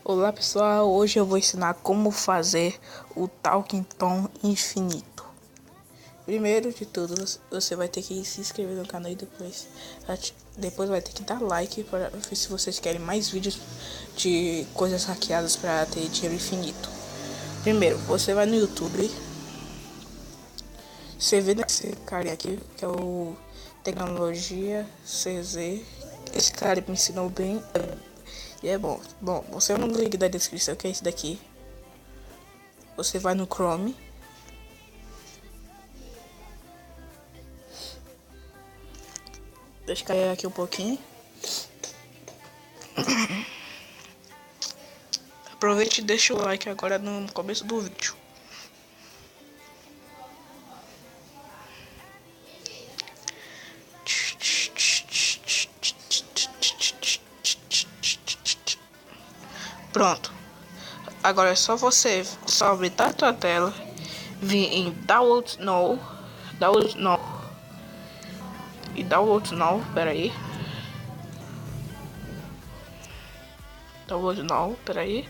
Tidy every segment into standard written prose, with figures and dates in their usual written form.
Olá pessoal, hoje eu vou ensinar como fazer o Talking Tom infinito. Primeiro de tudo, você vai ter que se inscrever no canal e depois vai ter que dar like para ver se vocês querem mais vídeos de coisas hackeadas para ter dinheiro infinito. Primeiro, você vai no YouTube, você vê esse cara aqui que é o Tecnologia CZ. Esse cara me ensinou bem. E é bom. Bom, você no link da descrição, que é esse daqui. Você vai no Chrome. Deixa eu cair aqui um pouquinho. Aproveite e deixa o like agora no começo do vídeo. Pronto. Agora é só você habilitar a tua tela, vir em Download Now, peraí. Download Now, peraí.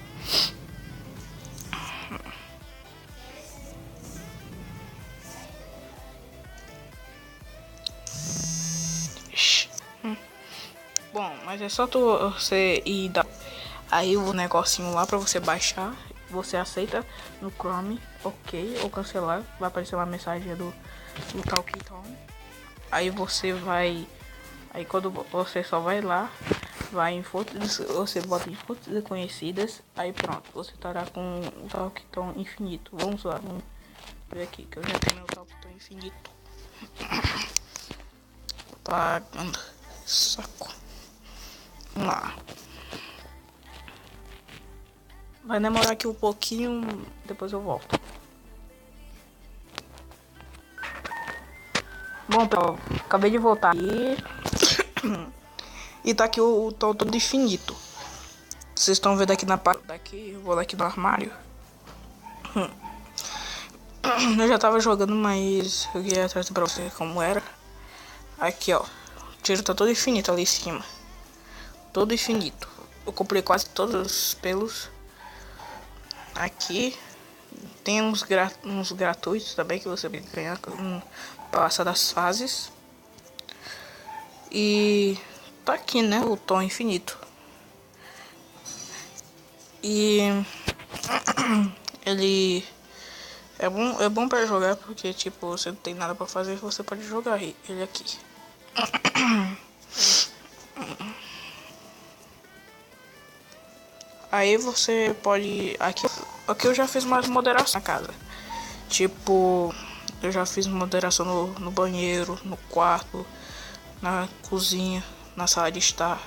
Bom, mas é só você ir dar aí o negocinho lá pra você baixar. Você aceita no Chrome, ok, ou cancelar. Vai aparecer uma mensagem do Talking Tom. Aí você vai, aí quando você só vai lá, vai em fotos, você bota em fotos desconhecidas. Aí pronto, você estará com o Talking Tom infinito. Vamos lá, vamos ver aqui que eu já tenho meu Talking Tom infinito. Pagando saco. Vamos lá. Vai demorar aqui um pouquinho, depois eu volto. Bom, pessoal, acabei de voltar aqui. E tá aqui o tom todo infinito. Vocês estão vendo aqui na parte daqui, eu vou aqui no armário. Eu já tava jogando, mas eu queria trazer pra você como era. Aqui, ó. O tiro tá todo infinito ali em cima. Todo infinito. Eu comprei quase todos os pelos. Aqui tem uns gratuitos também que você pode ganhar com passar das fases. E tá aqui, né, o tom infinito. E ele é bom para jogar porque tipo, você não tem nada para fazer, você pode jogar ele aqui. Aí você pode aqui eu já fiz mais moderação na casa. Tipo, eu já fiz moderação no banheiro, no quarto, na cozinha, na sala de estar.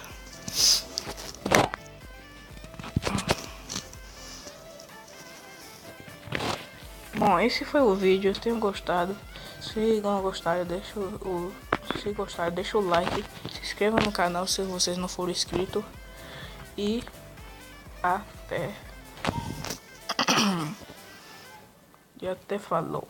Bom, esse foi o vídeo, eu tenho gostado. Se não gostaram, deixa o like, se inscreva no canal se vocês não forem inscritos. E até. E até falou.